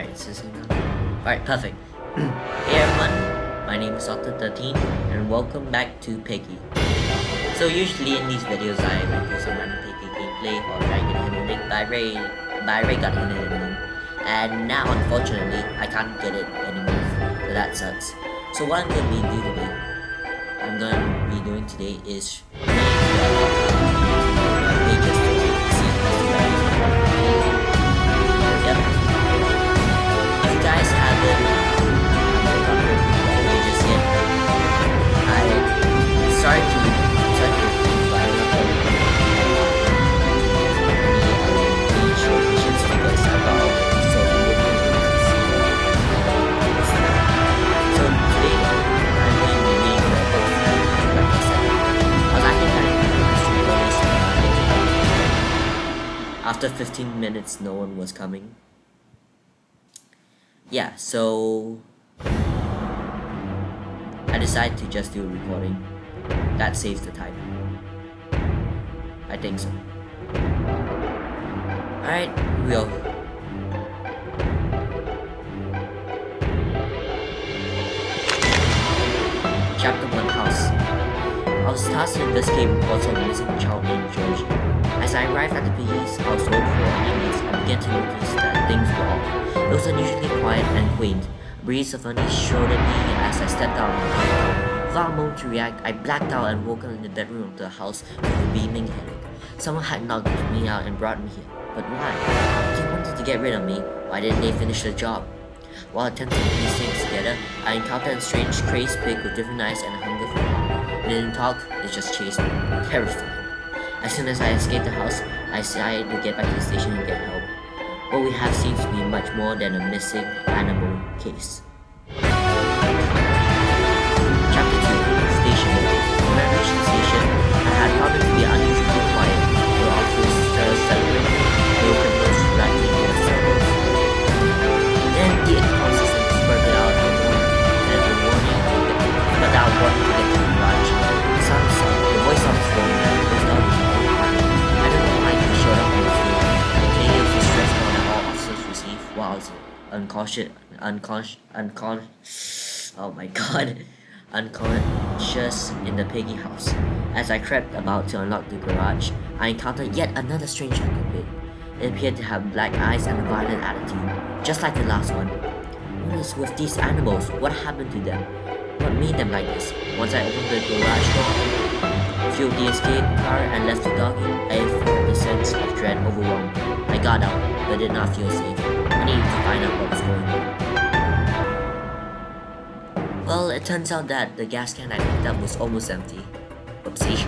Alright, is this email? Alright, perfect. Hey everyone, my name is Doctor13 and welcome back to Piggy. So usually in these videos I review some random Piggy gameplay or try to get a hidden link, but I already got a hidden link. And now unfortunately I can't get it anymore, so that sucks. So what I'm going to be doing today is pages to see yep. If you guys haven't pages yet, I'm sorry to but I'm not going to any page locations because I got all of so you wouldn't be able to see them. So today I'm going to be reading the book like I said. I was actually planning to after 15 minutes no one was coming. Yeah, so I decided to just do a recording. That saves the time. I think so. Alright, here we go. Chapter 1 House. I was tasked to investigate reports of a missing child named Georgie. As I arrived at the Piggy's household for enemies, I began to notice that things were off. It was unusually quiet and quaint. A breeze of unease showed at me as I stepped out on the corridor. Without a moment to react, I blacked out and woke up in the bedroom of the house with a beaming headache. Someone had knocked me out and brought me here. But why? If they wanted to get rid of me, why didn't they finish the job? While attempting to piece things together, I encountered a strange, crazed pig with different eyes and a hunger for more. It didn't talk, it just chased me. Terrifying. As soon as I escaped the house, I decided to get back to the station and get help. What we have seems to be much more than a missing animal case. Chapter 2 Station. When I reached the station, I had found it to be unusually quiet. The officers celebrating, no criminals rattling their circles. Then the intercom system spurted out a warning without wanting to get to the garage. The voice of the phone was down in the I don't know why he showed up on the field. Maybe it was the stress call that all officers receive while I was unconscious in the Piggy house. As I crept about to unlock the garage, I encountered yet another strange looking pig. It appeared to have black eyes and a violent attitude, just like the last one. What is with these animals? What happened to them? What made them like this? Once I opened the garage door, fueled the escape car and left the doggy, I felt the sense of dread overwhelmed. I got out, but did not feel safe. I needed to find out what was going on. Well, it turns out that the gas can I picked up was almost empty. Oopsie.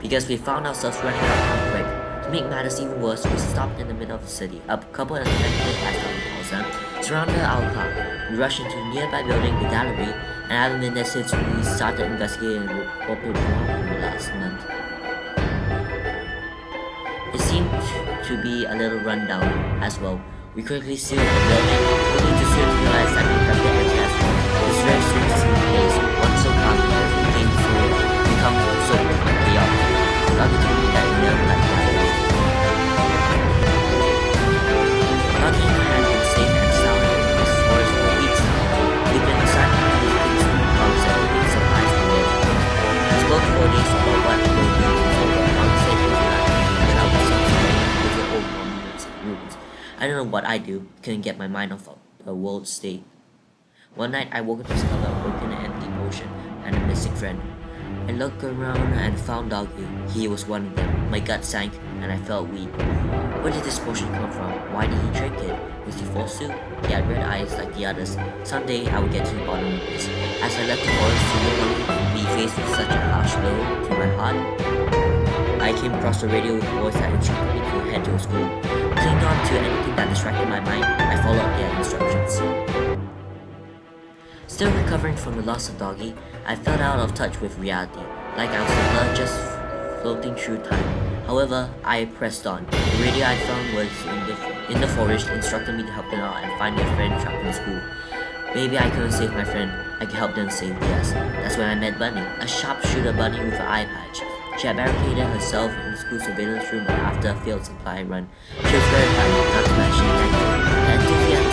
Because we found ourselves running out pretty quick. To make matters even worse, we stopped in the middle of the city. A couple of infected, as Tommy calls them, surrounded our car. We rushed into a nearby building, the gallery, and I haven't been there since we started investigating what we found last month. It seemed to be a little rundown as well. We quickly sealed the building, only to soon realize that the infected empty as well. It's very strange to see the place, once so calm, become so chaotic. Doggy told me that he never liked the others. Doggy and I had been safe and sound in this forest for weeks now. We've been silently visiting some house and eating supplies from there. We spoke for days about what we were doing before, but Doggy said he would like to travel somewhere with the old monuments and ruins. I don't know what I do, couldn't get my mind off of the world state. One night I woke up to discover a broken and empty potion and a missing friend. I looked around and found Doggy. He was one of them. My gut sank and I felt weak. Where did this potion come from? Why did he drink it? Was he forced to? He had red eyes like the others. Someday I would get to the bottom of this. As I left the forest to no longer be faced with such a harsh blow to my heart, I came across the radio with a voice that instructed me to head to a school. Clinging on to anything that distracted my mind, I followed their instructions. Still recovering from the loss of Doggy, I felt out of touch with reality, like I was a blur just floating through time. However, I pressed on. The radio I found was in the forest, instructed me to help them out and find their friend trapped in school. Maybe I couldn't save my friend, I could help them save theirs. That's when I met Bunny, a sharpshooter bunny with an eye patch. She had barricaded herself in the school surveillance room after a failed supply run. She was very kind, not to mention that the enthusiasm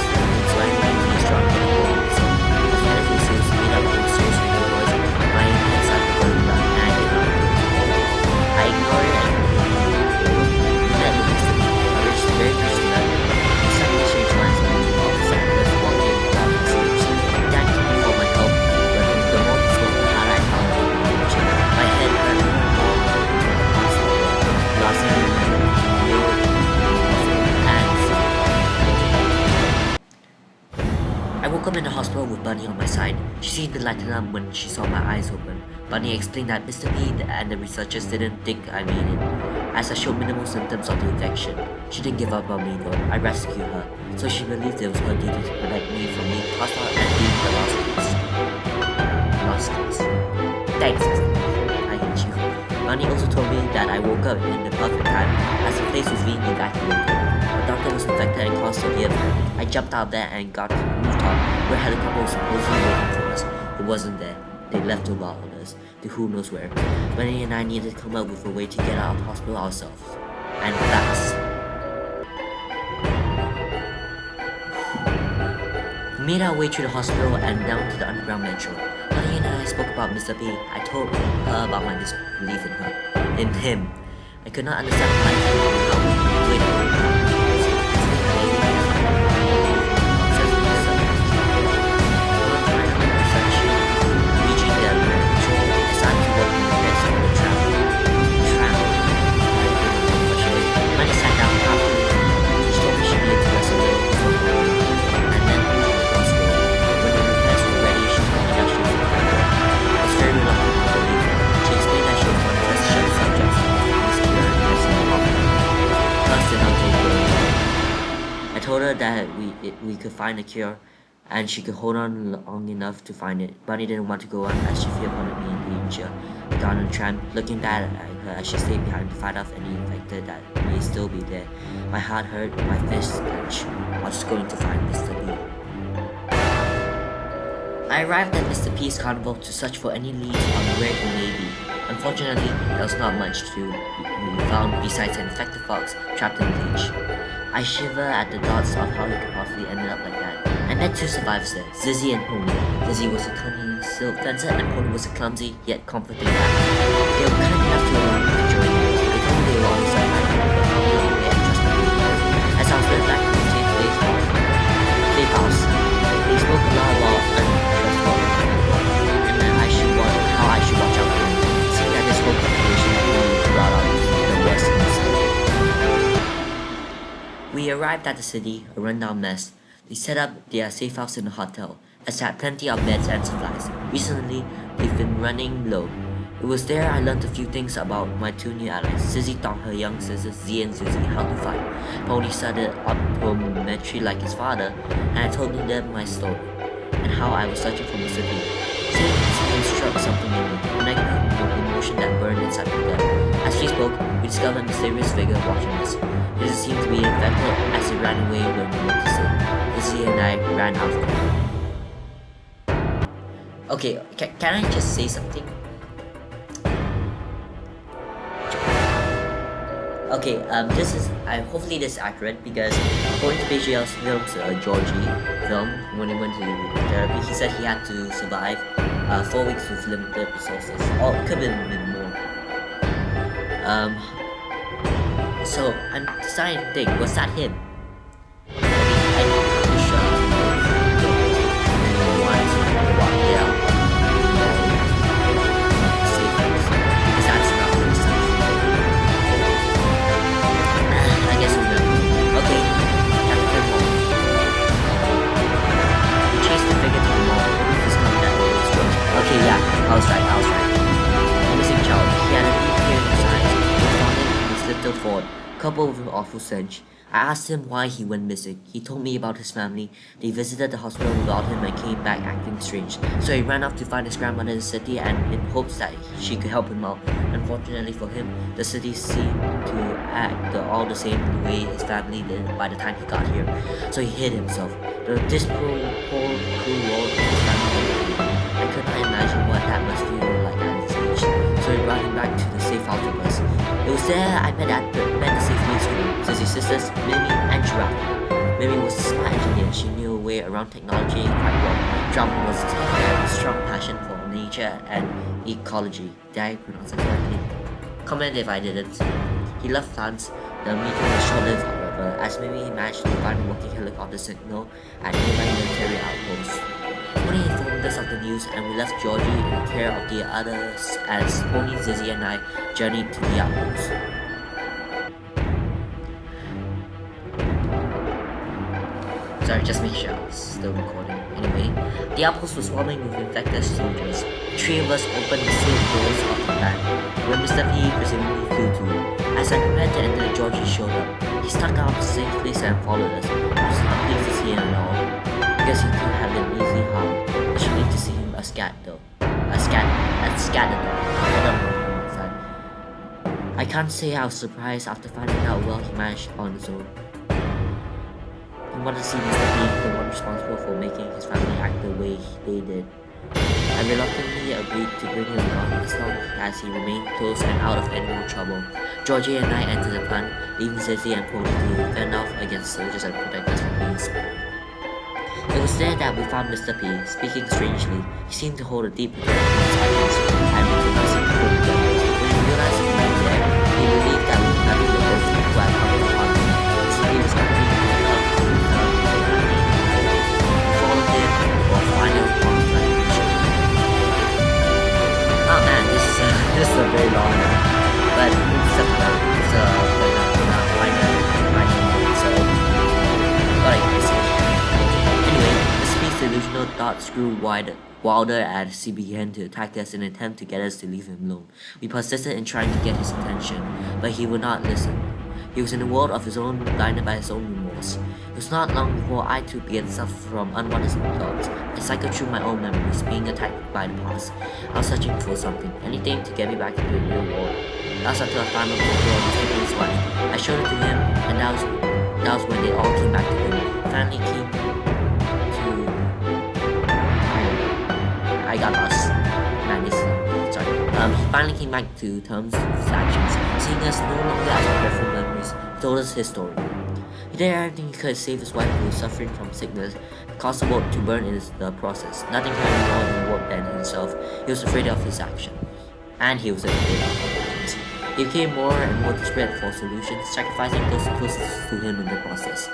I'm in the hospital with Bunny on my side. She seemed to lighten up when she saw my eyes open. Bunny explained that Mr. P and the researchers didn't think I made it, as I showed minimal symptoms of the infection. She didn't give up on me though. I rescued her, so she believed it was her duty to protect me from being tossed out and being the lost case. Lost case. Thanks, Mr. P. I hate you. Bunny also told me that I woke up in the perfect time, as the place was being evacuated. The doctor was infected and caused severe panic. I jumped out there and got to the rooftop, where a helicopter was supposedly waiting for us. It wasn't there. They left without us to who knows where. Bunny and I needed to come up with a way to get out of the hospital ourselves. And fast. We made our way through the hospital and down to the underground metro. Bunny and I spoke about Mr. P. I told her about my disbelief in her. In him. I could not understand why he would help me. Wait a minute. I told her that we could find a cure, and she could hold on long enough to find it. Bunny didn't want to go on as she feared punishment in danger. I got on the tram, looking back at her as she stayed behind to fight off any infected that may still be there. My heart hurt, my fists clenched. I was going to find Mr. P. I arrived at Mr. P's carnival to search for any leads on where he may be. Unfortunately, there was not much to be found besides an infected fox trapped in a cage. I shiver at the thoughts of how he could possibly end up like that. I met two survivors there, Zizzy and Pony. Zizzy was a cunning silk fencer and Pony was a clumsy yet comforting guy. They were kind enough to allow me to join them. They told me they were on the side but found me on the way and trusted me. As I was led back to the safe house, they spoke a lot about untrustworthy people and how I should watch out for them. Seeing that this whole situation really brought out the worst in me. We arrived at the city, a rundown mess. They set up their safe house in the hotel, as had plenty of beds and supplies. Recently, they've been running low. It was there I learned a few things about my two new allies. Zizzy taught her young sisters Z and Susie how to fight. Pony studied optometry like his father, and I told them my story, and how I was searching for Mr. P. Seeing his name struck something in me, and I felt the emotion that burned inside my blood. As she spoke, we discovered a mysterious figure watching us. It seemed to be infected as it ran away when we noticed it. Lizzie and I ran after it. Okay, can I just say something? Okay, hopefully this is accurate because according to Piggy's films, Georgie film, when he went to therapy, he said he had to survive 4 weeks with limited resources. Or it could have been more. So I'm starting to think, was that him? I'm not sure. Maybe want to walk down. Because that's not for safe. I guess we're done. Okay, have to come home. We chased the figure to the mall. He's coming that way. Okay, yeah, I was right. The missing child. He had a deep fear in his eyes. We found him in his little fort, coupled with an awful stench. I asked him why he went missing. He told me about his family. They visited the hospital without him and came back acting strange. So he ran off to find his grandmother in the city and in hopes that she could help him out. Unfortunately for him, the city seemed to act all the same way his family did by the time he got here. So he hid himself. This poor cruel world his family. I could not imagine what that must feel like at his age. So he brought him back to the safe house with us. It was there I met the safe place with Zizzy's sisters, Mimi and Giraffe. Mimi was a smart engineer. She knew her way around technology quite well. Giraffe was a tough guy with a strong passion for nature and ecology. Did I pronounce it correctly? Comment if I didn't. He loved plants. The meeting was short-lived, however, as Mimi managed to find a working helicopter signal at nearby military outposts. Pony informed us of the news and we left Georgie in care of the others as Pony, Zizzy and I journeyed to the outpost. Sorry Sorry, just make sure I was still recording. Anyway, the outpost was swarming with infected soldiers. The three of us opened the sealed doors of the plant, where Mr. P presumably flew to. As I prepared to enter, Georgie showed up. He stuck out his safe place and followed us. I was not pleased to see him at all, because he could have been easily harmed. I should need to see him a scat though. A scattered though. Hold on one side. I can't say I was surprised after finding out how well he managed on his own. I wanted to see Mr. P, the one responsible for making his family act the way they did. I reluctantly agreed to bring him along as long as he remained close and out of any more trouble. Georgie and I entered the plant, leaving Zizi and Pony to fend off against soldiers and protect us from bees. It was there that we found Mr. P, speaking strangely. He seemed to hold a deep regret for his actions, and we could not seem to put it together. When we realized he was there, he believed that we could not be the ghost who had come upon him. Mr. P was completely oh man, this is a very long one, but it's a final, so like this. Anyway, the speed's delusional thoughts grew wilder as he began to attack us in an attempt to get us to leave him alone. We persisted in trying to get his attention, but he would not listen. He was in a world of his own, blinded by his own remorse. It was not long before I too began to suffer from unwanted thoughts. I cycled through my own memories, being attacked by the past. I was searching for something, anything to get me back into the real world. That was until I found a photo of Mr. P's wife. I showed it to him, and that was when they all came back to him. Finally came to... I got lost. Man, this he finally came back to terms with his actions, seeing us no longer as regretful memories. He told us his story. He did everything he could to save his wife who was suffering from sickness, caused the boat to burn in the process. Nothing could be more in the world than himself. He was afraid of his action. And he was afraid of his actions. He became more and more desperate for solutions, sacrificing those closest to him in the process.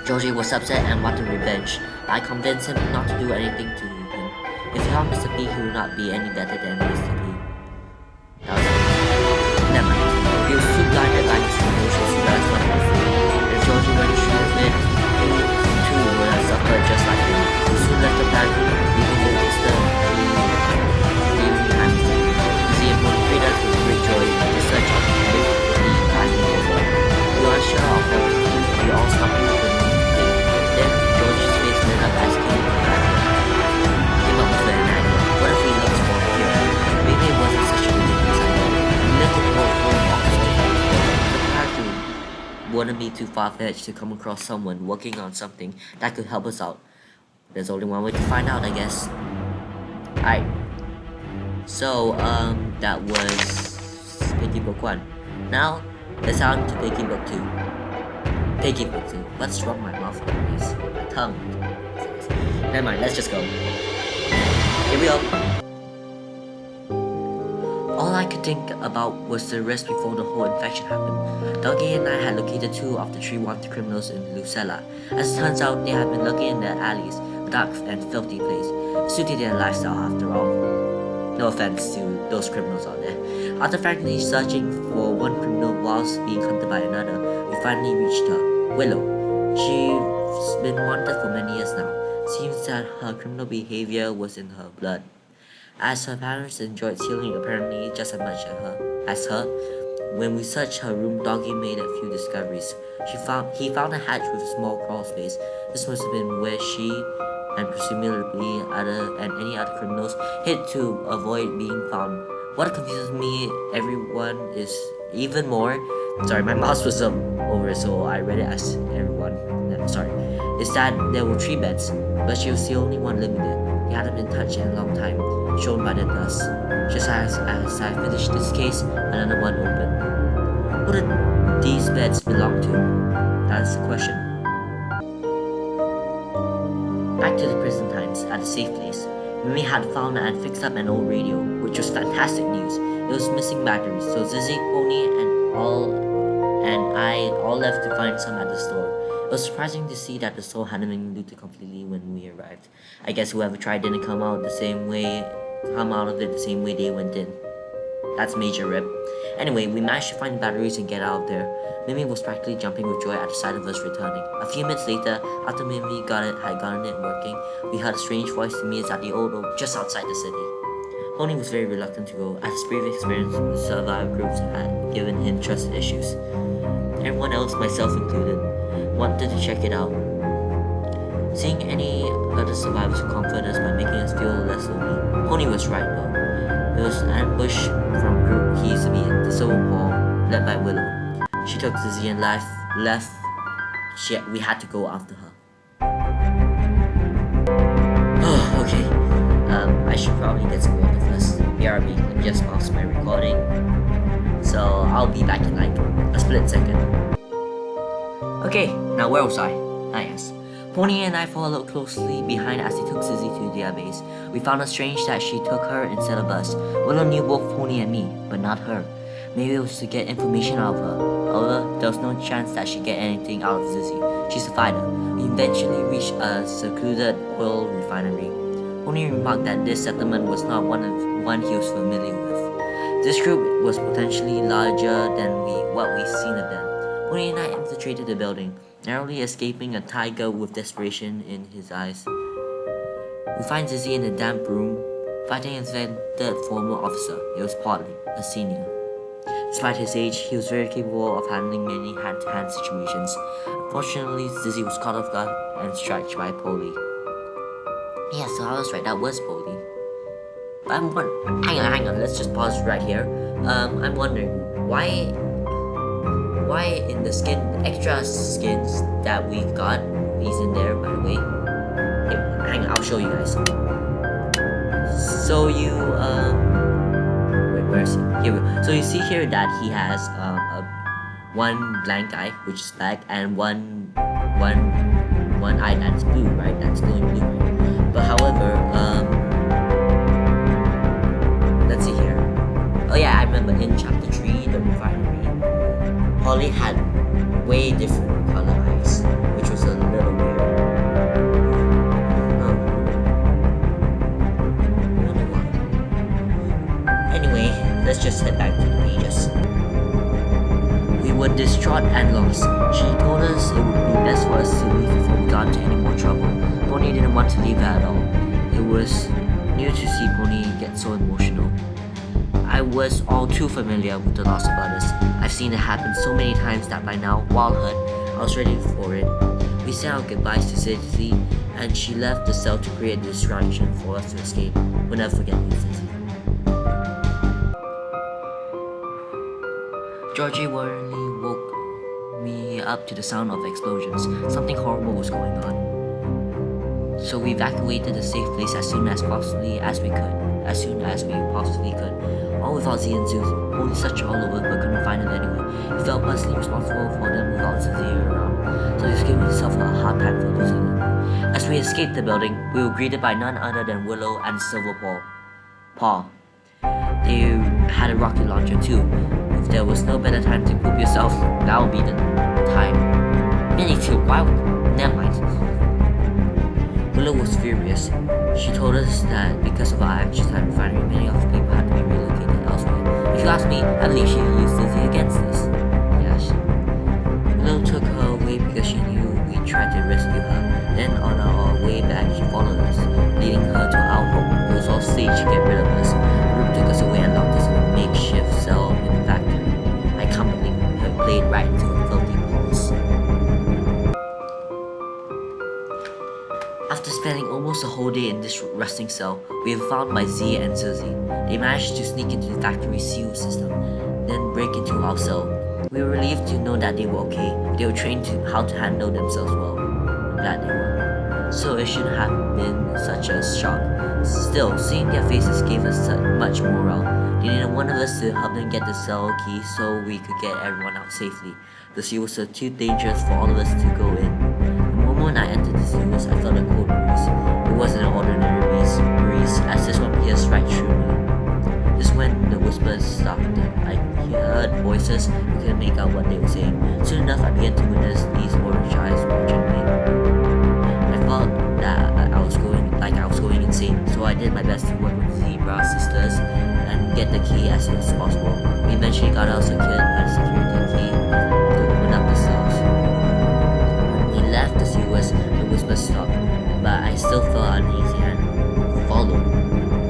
Georgie was upset and wanted revenge. I convinced him not to do anything to him. If he harmed Mr. P, he would not be any better than Mr. P. That was it. Never mind. He was too blinded by his emotions to realize what he was doing. If Georgie went through it, he too would have suffered just like him. He soon left the planet, leaving Mr. P behind. Museum motivated us with great joy in the search of the finding over. We were unsure of what we all stopped at the moment. Then Georgie's face lit up as he came back. What if we looked for a cure? Maybe it wasn't such a ridiculous idea. We lived in the world full of the party wouldn't be too far-fetched to come across someone working on something that could help us out. There's only one way to find out, I guess. Alright. So, that was Piggy Book 1. Now, let's on to Piggy Book 2. Piggy Book 2. What's wrong with my mouth? My tongue. Never mind, let's just go. Here we go. All I could think about was the rest before the whole infection happened. Dougie and I had located 2 of the 3 wanted criminals in Lucella. As it turns out, they had been lurking in their alleys, a dark and filthy place. It suited their lifestyle after all. No offense to those criminals out there. After frankly searching for one criminal whilst being hunted by another, we finally reached her, Willow. She's been wanted for many years now. Seems that her criminal behavior was in her blood. As her parents enjoyed stealing apparently just as much as her, when we searched her room, Doggy made a few discoveries. He found a hatch with a small crawl space. This must have been where she and presumably any other criminals hid to avoid being found. What confuses me everyone is even more. Sorry, my mouse was over, so I read it as everyone. Sorry, is that there were 3 beds, but she was the only one living there. They hadn't been touched in a long time, shown by the dust. Just as I finished this case, another one opened. Who did these beds belong to? That's the question. Back to the prison times, at a safe place. Mimi had found and fixed up an old radio, which was fantastic news. It was missing batteries, so Zizi, Pony, and I all left to find some at the store. It was surprising to see that the store hadn't been looted completely when we arrived. I guess whoever tried didn't come out of it the same way they went in. That's major rip. Anyway, we managed to find the batteries and get out of there. Mimi was practically jumping with joy at the sight of us returning. A few minutes later, after Mimi had gotten it working, we heard a strange voice to meet us at the old oak just outside the city. Pony was very reluctant to go, as his previous experience with survivor groups had given him trust issues. Everyone else, myself included, wanted to check it out. Seeing any other survivors who comforted us by making us feel less lonely. Pony was right though. There was an ambush from a group he used to be in, the Silver Paw, led by Willow. She took Zizzy and left. We had to go after her. Oh, okay. I should probably get some water first. BRB, let me just pause my recording. So I'll be back in like a split second. Okay, now where was I? Yes. Pony and I followed closely behind as they took Zizzy to their base. We found it strange that she took her instead of us. Willow knew both Pony and me, but not her. Maybe it was to get information out of her. However, there was no chance that she'd get anything out of Zizzy. She's a fighter. We eventually reached a secluded oil refinery. Pony remarked that this settlement was not one he was familiar with. This group was potentially larger than what we'd seen of them. Pony and I infiltrated the building, narrowly escaping a tiger with desperation in his eyes. We find Zizzy in a damp room, fighting against a former officer. It was Portly, a senior. Despite his age, he was very capable of handling many hand-to-hand situations. Unfortunately, Zizzy was caught off guard and stretched by Polly. Yeah, so I was right, that was Polly. But hang on, let's just pause right here. I'm wondering, why in the extra skins that we've got, he's in there, by the way. Hey, hang on, I'll show you guys. So you, where is he? Here we go. So you see here that he has one blank eye, which is black, and one eye that's blue, right? That's glowing blue, right? But however, let's see here. Oh yeah, I remember in chapter 3, the refinery, Polly had way different color eyes, which was a little weird. Anyway, let's just head back to the pages. We were distraught and lost. She told us it would be best for us to leave before we got into any more trouble. Pony didn't want to leave at all. It was new to see Pony get so emotional. I was all too familiar with the loss of others. I've seen it happen so many times that by now, while hurt, I was ready for it. We said our goodbyes to Zizzy, and she left the cell to create a distraction for us to escape. We'll never forget Zizzy. Georgie worryingly woke me up to the sound of explosions. Something horrible was going on. So we evacuated the safe place as soon as we possibly could. All without Z and Susie. Pony searched all over but couldn't find them anywhere. He felt personally responsible for them without Susie around, so he was giving himself a hard time for losing them. As we escaped the building, we were greeted by none other than Willow and Silver Paw. They had a rocket launcher too. If there was no better time to poop yourself, that would be the time. Minnie too, never mind. Willow was furious. She told us that because of our actions at the refinery, many of the people had to be relocated elsewhere. If you ask me, I believe she used Lizzie against us. Yes. Willow took her away because she knew we tried to rescue her. Then on our way back, she followed us, leading her to our home. It was all staged to get rid of us. The group took us away and locked us in a makeshift cell in the factory. I can't believe her played right into the filthy balls. After spending almost a whole day in this resting cell, we were found by Z and Suzy. They managed to sneak into the factory seal system, then break into our cell. We were relieved to know that they were okay. They were trained to how to handle themselves well. I'm glad they were. So it shouldn't have been such a shock. Still, seeing their faces gave us much morale. They needed one of us to help them get the cell key so we could get everyone out safely. The seal was too dangerous for all of us to go in. The moment I entered the sewers, I felt a cold breeze. It wasn't an ordinary breeze, as this one pierced right through me. Just when the whispers stopped, I heard voices, but couldn't make out what they were saying. Soon enough, I began to witness these orange eyes watching me. I felt that I was going insane, so I did my best to work with the Zebra sisters and get the key as soon as possible. We eventually got out a kid and a security key to open up the cells. When we left the COS, the whisper stopped, but I still felt uneasy and followed.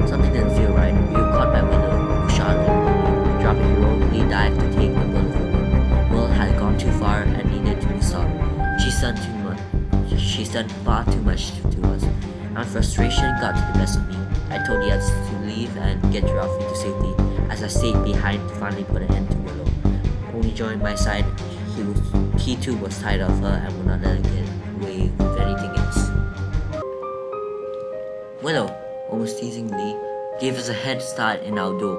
Something didn't feel right. We were caught by Willow, who shot at Pony, dropping heroically dive to take the bullet from him. Will had gone too far and needed to be stopped. She's done too much. She's done far too much to us. And frustration got to the best of me. I told the others to leave and get Ralphie to safety, as I stayed behind to finally put an end to Willow. Pony joined my side. He too was tired of her and would not let her get away with anything else. Willow, almost teasingly, gave us a head start in our duel.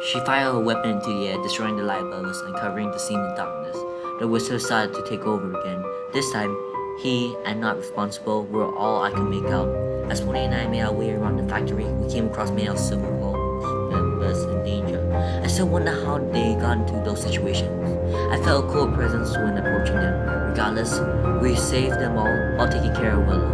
She fired her weapon into the air, destroying the light bulbs and covering the scene in darkness. The whistle started to take over again. This time, he and not responsible were all I could make out. As Pony and I made our way around the factory, we came across many of Civil War members in danger. I still wonder how they got into those situations. I felt a cold presence when approaching them. Regardless, we saved them all while taking care of Willow.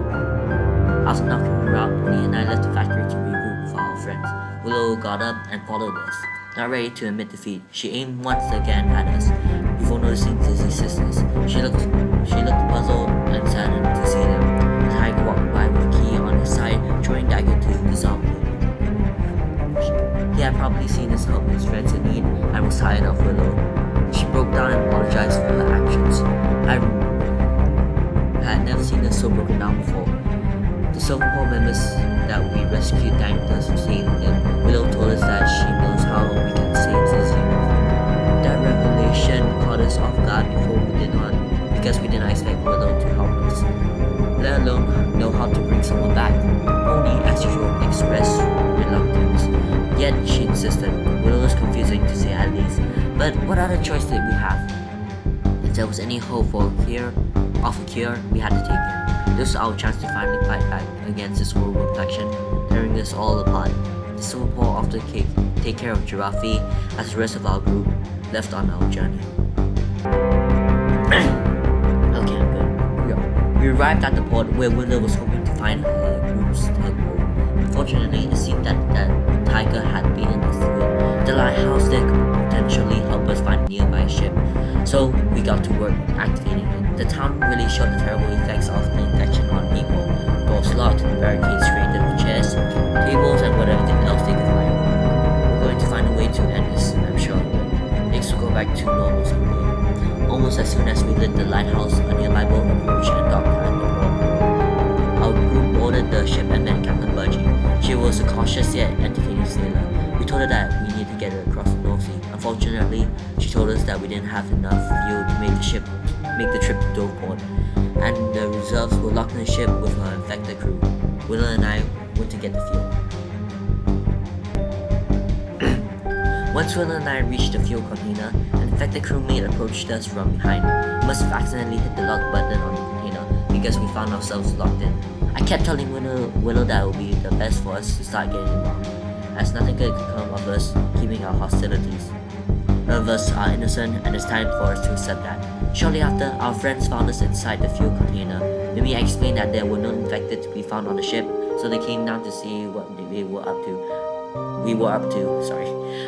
After knocking her out, Pony and I left the factory to regroup with our friends. Willow got up and followed us. Not ready to admit defeat, she aimed once again at us before noticing Dizzy's sisters. She looked puzzled and saddened to see them. The tiger walked by with Key on his side, throwing dagger to dissolve them. He had probably seen us help his friends in need and was tired of Willow. She broke down and apologized for her actions. I had never seen her so broken down before. The Silver Paw members that we rescued thanked us for saving them. Willow told us that she knows how we can save Dizzy. That revelation caught us off guard before we did not, because we did not expect Willow to help us, let alone know how to bring someone back. Pony, as usual, expressed reluctance. Yet she insisted. Willow was confusing to say at least, but what other choice did we have? If there was any hope for a cure, we had to take it. This was our chance to finally fight back against this horrible infection, tearing us all apart. The Silver Paw offered to take care of Giraffe as the rest of our group left on our journey. Okay, I'm good. We arrived at the port where Willow was hoping to find her group's tugboat. Unfortunately, it seemed that tiger had been invested. The lighthouse there could potentially help us find a nearby ship, so we got to work activating it. The town really showed the terrible effects of the infection on people. Doors locked, barricades created with chairs, tables, and whatever else they could find. We're going to find a way to end this, I'm sure of it. Things will go back to normal someday. Almost as soon as we lit the lighthouse, a nearby boat approached and docked at the port. Our group boarded the ship and met Captain Piggy. She was a cautious yet entertaining sailor. We told her that we needed to get her across the North Sea. Unfortunately, she told us that we didn't have enough fuel to make the trip to Doveport, and the reserves were locked in the ship with her infected crew. Willow and I went to get the fuel. Once Willow and I reached the fuel container, an infected crewmate approached us from behind. We must have accidentally hit the lock button on the container because we found ourselves locked in. I kept telling Willow that it would be the best for us to start getting along, as nothing good could come of us keeping our hostilities. None of us are innocent, and it's time for us to accept that. Shortly after, our friends found us inside the fuel container. Then we explained that there were no infected to be found on the ship, so they came down to see what we were up to.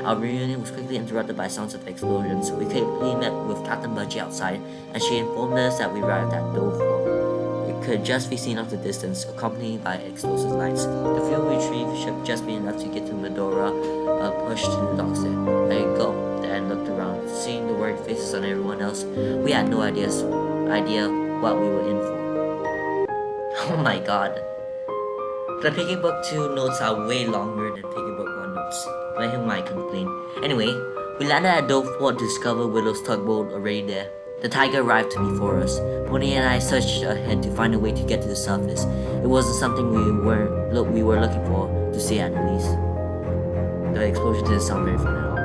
Our reunion was quickly interrupted by sounds of explosions. We quickly met with Captain Piggy outside, and she informed us that we arrived at Doveport. It could just be seen off the distance, accompanied by explosive lights. The fuel retrieve should just be enough to get to Medora, pushed to the docks there. I gulped and looked around, seeing the worried faces on everyone else. We had no idea what we were in for. Oh my god. The Piggy Book 2 notes are way longer than Piggy Book 1 notes. But who might complain? Anyway, we landed at Doveport to discover Willow's tugboat already there. The tiger arrived before us. Pony and I searched ahead to find a way to get to the surface. It wasn't something we were looking for, to say at least. The explosion didn't sound very fun at all.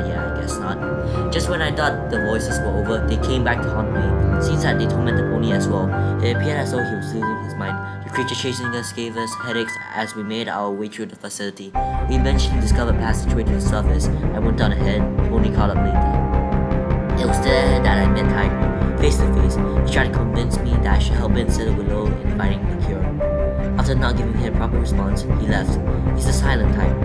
Yeah, I guess not. Just when I thought the voices were over, they came back to haunt me. Seems that they tormented Pony as well. It appeared as though he was losing his mind. The creature chasing us gave us headaches as we made our way through the facility. We eventually discovered a passageway to the surface. I went down ahead, Pony caught up later. It was there that I met Tiger, face to face. He tried to convince me that I should help him instead of Willow in finding the cure. After not giving him a proper response, he left. He's a silent type.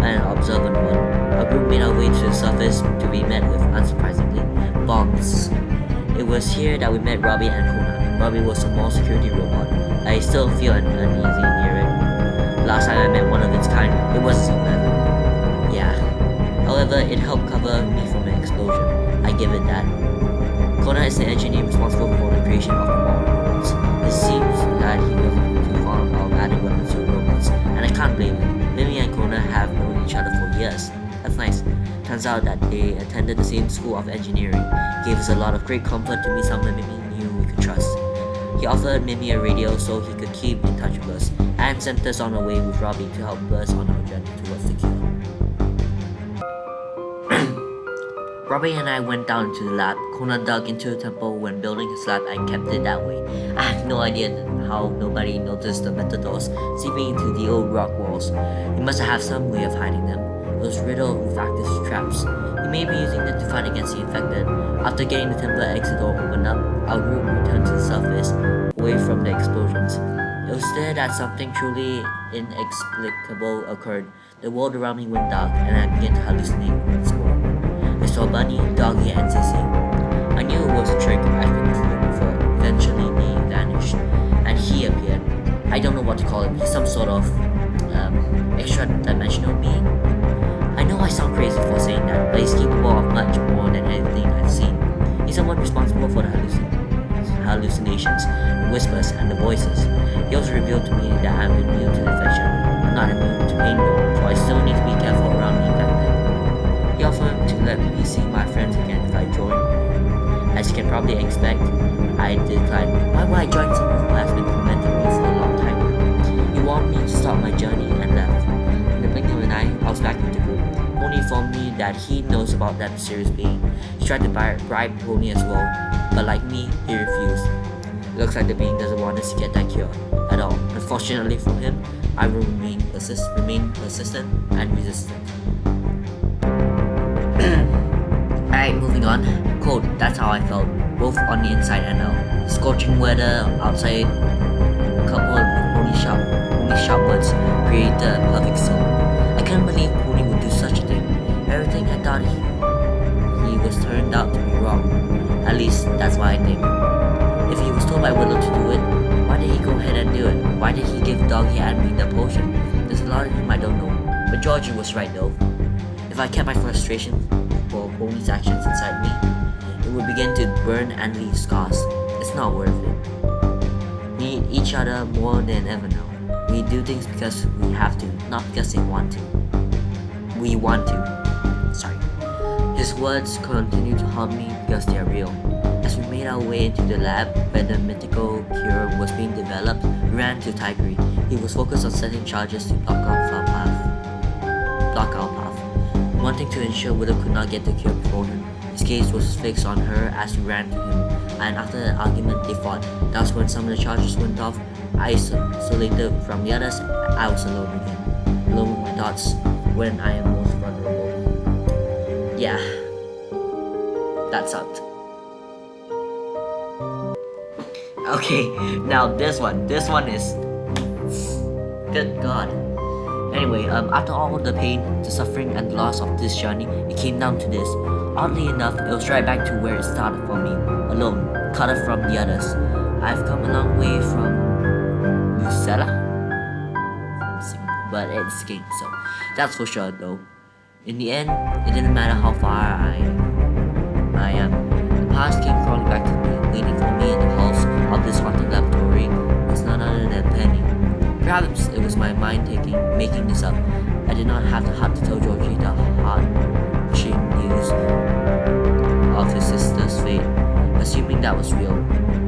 and an observant one. Our group made our way to the surface to be met with, unsurprisingly, bombs. It was here that we met Robbie and Kona. Robbie was a small security robot. I still feel uneasy near it. Last time I met one of its kind, it was a C11. Yeah. However, it helped cover me from an explosion. I give it that. Kona is the engineer responsible for the creation of the model robots. It seems that he wasn't too fond of adding weapons to robots, and I can't blame him. Mimi and Kona have known each other for years. That's nice. Turns out that they attended the same school of engineering. Gave us a lot of great comfort to meet someone Mimi knew we could trust. He offered Mimi a radio so he could keep in touch with us, and sent us on our way with Robbie to help us on our journey towards the cure. Robbie and I went down to the lab. Kona dug into a temple when building his lab and kept it that way. I have no idea how nobody noticed the metal doors seeping into the old rock walls. He must have some way of hiding them. It was riddled with active traps. He may be using them to fight against the infected. After getting the temple exit door opened up, our group returned to the surface, away from the explosions. It was there that something truly inexplicable occurred. The world around me went dark, and I began to hallucinate once more. I saw Bunny, Doggy, and Sissy. I knew it was a trick I couldn't look before. Eventually, they vanished, and he appeared. I don't know what to call him. He's some sort of extra-dimensional being. I know I sound crazy for saying that, but he's capable of much more than anything I've seen. He's someone responsible for the hallucinations, the whispers, and the voices. He also revealed to me that I'm immune to infection. I'm not immune to pain though, so I still need to be careful around the infected. He offered to let me see my friends again if I joined. As you can probably expect, I declined. Why would I join someone who has been tormenting me for a long time now? He wanted me to stop my journey and left. In the blink of an eye, I was back with the group. Pony informed me that he knows about that mysterious being. He tried to bribe Pony as well, but like me, he refused. It looks like the being doesn't want us to get that cure at all. Unfortunately for him, I will remain persistent and resistant. Alright, moving on. Cold, that's how I felt, both on the inside and out. Scorching weather outside, coupled with Pony's sharp words, created a perfect storm. I couldn't believe Pony would do such a thing. Everything I thought he was turned out to be wrong. At least, that's what I think. If he was told by Willow to do it, why did he go ahead and do it? Why did he give Doggy and me the potion? There's a lot of him I don't know. But Georgie was right though. If I kept my frustration for Pony's actions inside me, it would begin to burn and leave scars. It's not worth it. We need each other more than ever now. We do things because we have to, not because they want to. We want to. Sorry. His words continue to haunt me because they are real. As we made our way into the lab where the mythical cure was being developed, we ran to Tigray. He was focused on setting charges to block our path. Wanting to ensure Willow could not get the cure before him. His gaze was fixed on her as we ran to him, and after an argument they fought. That was when some of the charges went off. Isolated from the others, I was alone again. Alone with my thoughts when I am most vulnerable. Yeah, that sucked. Okay, now this one is... Good God. Anyway, after all the pain, the suffering, and the loss of this journey, it came down to this. Oddly enough, it was right back to where it started for me, alone, cut off from the others. I've come a long way from Lucella, but it's king, so that's for sure though. In the end, it didn't matter how far I am. The past came crawling back to me, waiting for me in the halls of this haunted laboratory was none other than Penny. Perhaps it was my mind making this up. I did not have the heart to tell Georgie the heart-wrenching news of his sister's fate, assuming that was real.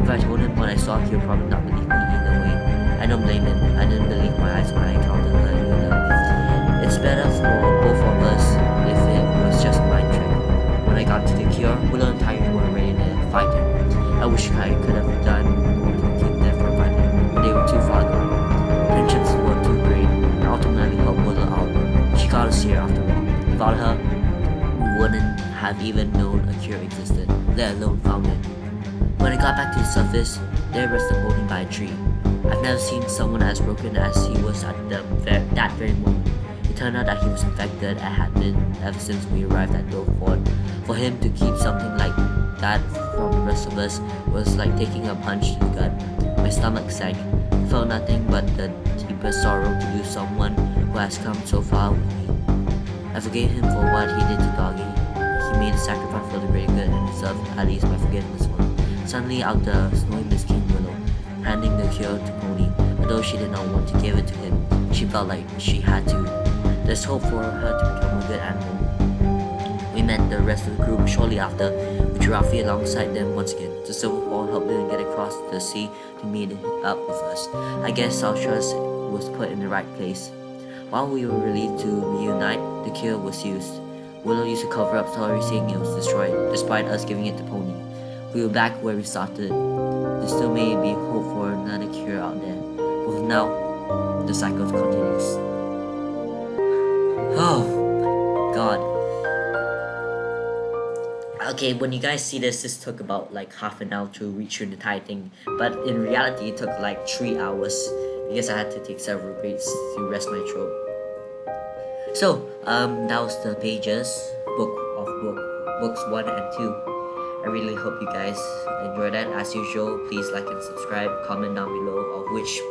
If I told him what I saw, he would probably not believe me either way. I don't blame him. I didn't believe my eyes when I encountered her either. It's better for both of us if it was just a mind trick. When I got to the cure, Willow and Tiger were ready to fight him. I wish I could have done more to keep them from fighting, but they were too far gone. Tensions were too great, and ultimately helped Willow out. She got us here after all. Without her, we wouldn't have even known a cure existed, let alone found it. When I got back to the surface, there rested Pony by a tree. I've never seen someone as broken as he was at that very moment. He turned out that he was infected and had been ever since we arrived at Dorford. For him to keep something like that from the rest of us was like taking a punch to the gut. My stomach sank. I felt nothing but the deepest sorrow to lose someone who has come so far with me. I forgave him for what he did to Doggy. He made a sacrifice for the greater good and deserved at least my forgiveness for him. Suddenly, out the snowy mist came Willow, handing the cure to Pony. Although she did not want to give it to him, she felt like she had to. There's hope for her to become a good animal. We met the rest of the group shortly after. We drew our feet alongside them once again. The silver ball helped them get across the sea to meet up with us. I guess our trust was put in the right place. While we were relieved to reunite, the cure was used. Willow used to cover up stories saying it was destroyed, despite us giving it to Pony. We were back where we started. There still may be hope for another cure out there. But for now, the cycle continues. Oh my god. Okay, when you guys see this took about like half an hour to reach through the entire thing. But in reality, it took like 3 hours because I had to take several breaks to rest my throat. So, that was the pages, books 1 and 2. I really hope you guys enjoyed that. As usual, please like and subscribe, comment down below of which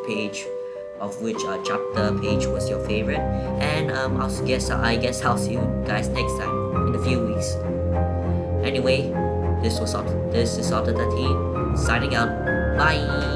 chapter page was your favorite. And I guess I'll see you guys next time in a few weeks. Anyway, this is Auto 13 signing out. Bye!